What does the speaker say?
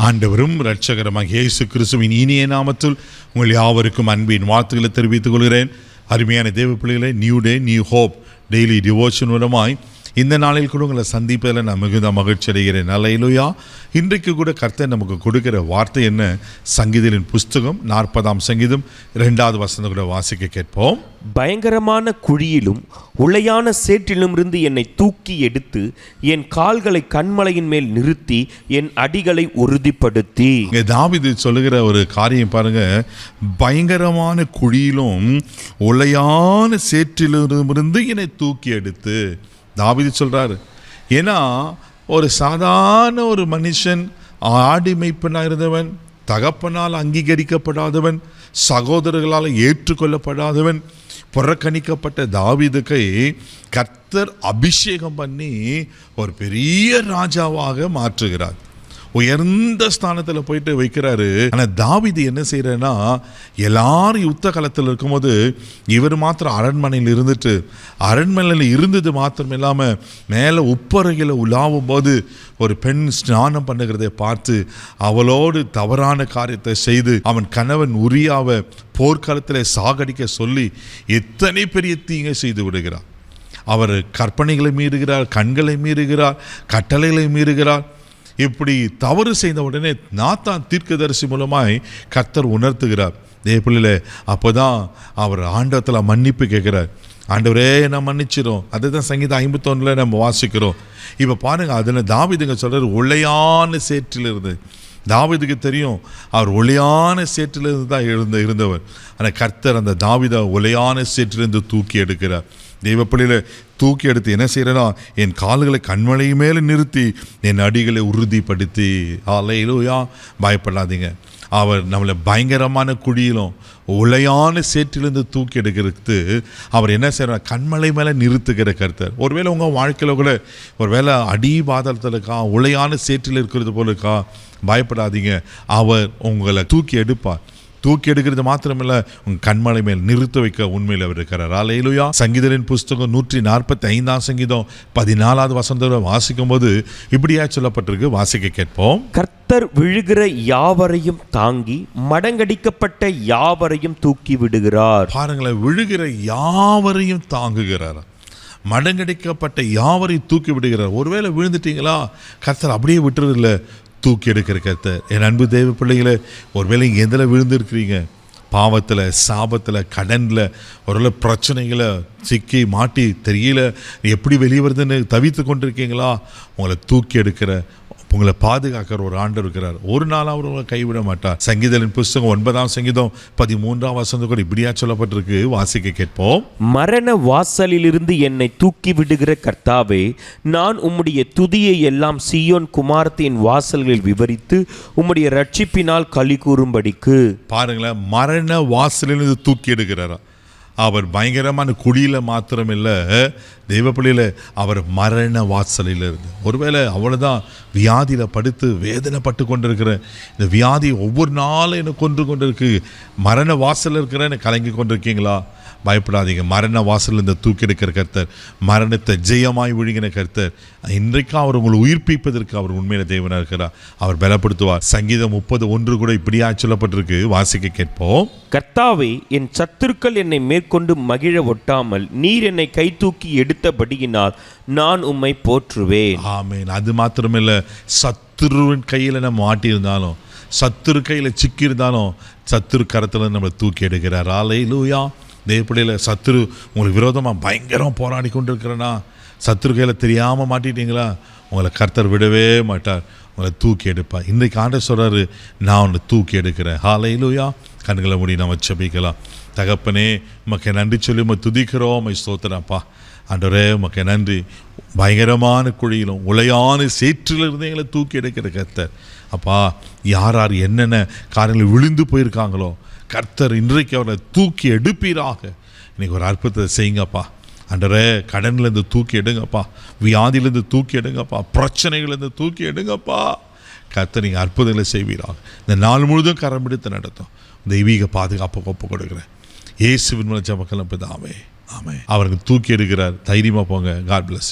ஆண்டவரும் இரட்சகருமாக இயேசு கிறிஸ்துவின் இனிய நாமத்தில் உங்கள் யாவருக்கும் அன்பின் வாழ்த்துக்களை தெரிவித்துக் கொள்கிறேன். அருமையான தேவ பிள்ளைகளை, new day new hope daily devotion மூலமாய் இந்த நாளில் கூட உங்களை சந்திப்பதில் நான் மிகுந்த மகிழ்ச்சி அடைகிறேன். அல்லேலூயா. இன்றைக்கு கூட கர்த்தர் நமக்கு கொடுக்கிற வார்த்தை என்ன? சங்கீதங்களின் புஸ்தகம் 40ஆம் சங்கீதம் 2வது வசனம் கூட வாசிக்க கேட்போம். பயங்கரமான குழியிலும் உளையான சேற்றிலும் இருந்து என்னை தூக்கி எடுத்து என் கால்களை கன்மலையின் மேல் நிறுத்தி என் அடிகளை உறுதிப்படுத்தி. தாவீது சொல்லுகிற ஒரு காரியம் பாருங்க. பயங்கரமான குழியிலும் உளையான சேற்றிலிருந்து என்னை தூக்கி எடுத்து. தாவீது சொல்றாரு. ஏன்னா ஒரு சாதாரண ஒரு மனுஷன், ஆடி மேய்ப்பனாக இருந்தவன், தகப்பனால் அங்கீகரிக்கப்படாதவன், சகோதரர்களால் ஏற்றுக்கொள்ளப்படாதவன், புறக்கணிக்கப்பட்ட தாவீதுக்கை கர்த்தர் அபிஷேகம் பண்ணி ஒரு பெரிய ராஜாவாக மாற்றுகிறார். உயர்ந்த ஸ்தானத்தில் போயிட்டு வைக்கிறாரு. ஆனால் தாவீது என்ன செய்யறேன்னா, எல்லாரும் யுத்த காலத்தில் இருக்கும்போது இவர் மாத்திரம் அரண்மனையில் இருந்துட்டு, அரண்மனையில் இருந்தது மாத்திரம் இல்லாமல் மேலே உப்பறையில் உலாவும் போது ஒரு பெண் ஸ்நானம் பண்ணுகிறதை பார்த்து அவளோடு தவறான காரியத்தை செய்து அவன் கணவன் உரியாவை போர்க்காலத்தில் சாகடிக்க சொல்லி எத்தனை பெரிய தீங்கை செய்து விடுகிறார். அவர் கற்பனைகளை மீறுகிறார், கண்களை மீறுகிறார், கட்டளைகளை மீறுகிறார். இப்படி தவறு செய்த உடனே நாத்தான் தீர்க்கதரிசி மூலமாய் கர்த்தர் உணர்த்துகிறார். பிள்ளையில அப்போ தான் அவர் ஆண்டவத்தில் மன்னிப்பு கேட்குறார். ஆண்டவரே நான் மன்னிச்சிடும். அதை தான் சங்கீதம் 51 நம்ம வாசிக்கிறோம். இப்போ பாருங்கள், அதில் தாவீதுங்க சொல்கிறார், உளையான சேற்றில் இருந்து. தாவீதுக்கு தெரியும் அவர் ஒளியான சேற்றிலிருந்து தான் இருந்தவர். ஆனால் கர்த்தர் அந்த தாவீதை உளையான சேற்றிலிருந்து தூக்கி எடுக்கிறார். தெய்வப்பள்ளியில் தூக்கி எடுத்து என்ன செய்யறனா, என் கால்களை கண்மலை மேலே நிறுத்தி என் அடிகளை உறுதிப்படுத்தி. அல்லேலூயா. பயப்படாதீங்க. அவர் நம்மளை பயங்கரமான குழியிலும் உளையான சேற்றிலிருந்து தூக்கி எடுக்கிறது அவர் என்ன செய்யறார்? கண்மலை மேலே நிறுத்துகிற கர்த்தர். ஒருவேளை உங்கள் வாழ்க்கையில் கூட ஒருவேளை அடி பாதத்தில் இருக்கா, உளையான சேற்றில் இருக்கிறது போல இருக்கா, பயப்படாதீங்க. அவர் உங்களை தூக்கி எடுப்பார். தூக்கி எடுக்கிறது மாத்திரமில்ல, உங்க கண்மலை மேல் நிறுத்த வைக்க உண்மையில் அவர் இருக்கிறார். அல்லேலூயா. சங்கீதங்களின் புஸ்தகம் 145ஆம் சங்கீதம் 14வது வசனத்தை வாசிக்கும் போது இப்படியா சொல்லப்பட்டிருக்கு. வாசிக்க கேட்போம். கர்த்தர் விழுகிற யாவரையும் தாங்கி மடங்கடிக்கப்பட்ட யாவரையும் தூக்கி விடுகிறார். பாருங்களேன், விழுகிற யாவரையும் தாங்குகிறார், மடங்கடிக்கப்பட்ட யாவரையும் தூக்கி விடுகிறார். ஒருவேளை விழுந்துட்டீங்களா, கர்த்தர் அப்படியே விட்டுறது இல்லை, தூக்கி எடுக்கிற கர்த்தர். என் அன்பு தேவ பிள்ளைகளை, ஒருவேளை எதில் விழுந்துருக்கிறீங்க? பாவத்தில், சாபத்தில், கடனில், ஒருவேளை பிரச்சனைகளை சிக்கி மாட்டி தெரியல எப்படி வெளியே வருதுன்னு தவித்து கொண்டிருக்கீங்களா? உங்களை தூக்கி எடுக்கிற, உங்களை பாதுகாக்கிற ஒரு ஆண்டவர் இருக்கிறார். ஒரு நாள் அவர் உங்களை கைவிட மாட்டார். சங்கீதங்களின் புஸ்தகம் 9ஆம் சங்கீதம் 13ஆம் வசனம் கூட இப்படியா சொல்லப்பட்டிருக்கு. வாசிக்க கேட்போம். மரண வாசலிலிருந்து என்னை தூக்கி விடுகிற கர்த்தாவே, நான் உம்முடைய துதியை எல்லாம் சீயோன் குமாரத்தின் வாசல்களில் விவரித்து உம்முடைய ரட்சிப்பினால் களி கூறும்படிக்கு. பாருங்களேன், மரண வாசலிலிருந்து தூக்கி எடுக்கிறாரா. அவர் பயங்கரமான குழியில் மாத்திரம் இல்லை, தெய்வப்பள்ளியில் அவர் மரண வாசலில் இருந்து. ஒருவேளை அவ்வளோதான் வியாதியில் படுத்து வேதனைப்பட்டு கொண்டிருக்கிற, இந்த வியாதி ஒவ்வொரு நாளும் எனக்கு கொன்று கொண்டிருக்கு, மரண வாசலில் இருக்கிறேன்னு கலங்கி கொண்டிருக்கீங்களா? பயப்படாதீங்க. மரண வாசலில் இந்த தூக்கி எடுக்கிற கர்த்தர், மரணத்தை ஜெயமாய் விழுங்கின கர்த்தர், இன்றைக்கு அவர் உங்களை உயிர்ப்பிப்பதற்கு அவர் உண்மையில தேவனாக இருக்கிறார். அவர் பலப்படுத்துவார். சங்கீதம் 30:1 கூட இப்படியா சொல்லப்பட்டிருக்கு. வாசிக்க கேட்போம். கர்த்தாவே, என் சத்துருக்கள் என்னை மேற்கொண்டு மகிழ ஒட்டாமல் நீர் என்னை கை தூக்கி எடுத்தபடியினால் நான் உம்மை போற்றுவேன். ஆமென். அது மாத்திரமில்லை, சத்துருவின் கையில் நம்ம மாட்டியிருந்தாலும், சத்துரு கையில் சிக்கியிருந்தாலும், சத்துரு கரத்தில் நம்மளை தூக்கி எடுக்கிறார். அல்லேலூயா. தேவப்படியில் சத்துரு உங்களுக்கு விரோதமாக பயங்கரமாக போராடி கொண்டு இருக்கிறேன்னா, சத்துரு கையில் தெரியாமல் மாட்டிட்டீங்களா, உங்களை கர்த்தர் விடவே மாட்டார், உங்களை தூக்கி எடுப்பார். இன்றைக்கு ஆண்டவர் சொல்கிறாரு, நான் உன்னை தூக்கி எடுக்கிறேன். அல்லேலூயா. கண்களை மூடி நம்ம ஜெபிக்கலாம். தகப்பனே, உமக்கு நன்றி சொல்லி உம்மை துதிக்கிறோம், உம்மை ஸ்தோத்திரப்பா. ஆண்டவரே, உமக்கு நன்றி. பயங்கரமான குழியிலும் உளையான சேற்றிலிருந்து எங்களை தூக்கி எடுக்கிற கர்த்தர். அப்பா, யார் யார் என்னென்ன காரியங்கள் விழுந்து போயிருக்காங்களோ, கர்த்தர் இன்றைக்கு அவரை தூக்கி எடுப்பீராக. இன்றைக்கி ஒரு அற்புதத்தை செய்யுங்கப்பா. ஆண்டவரே, கடன்லேருந்து தூக்கி எடுங்கப்பா, வியாதியிலேருந்து தூக்கி எடுங்கப்பா, பிரச்சனைகள்லேருந்து தூக்கி எடுங்கப்பா. கர்த்தர் நீங்கள் அற்புதங்களை செய்வீராக. இந்த நாள் முழுதும் கரம் பிடித்து நடத்தும் தெய்வீக பாதுகாப்பு ஒப்பு கொடுக்குறேன். இயேசுவின் மூலம் ஜெபக்கலாம் பிதாவே. ஆமென். அவருக்கு தூக்கி எடுக்கிறார். தைரியமாக போங்க. God plus.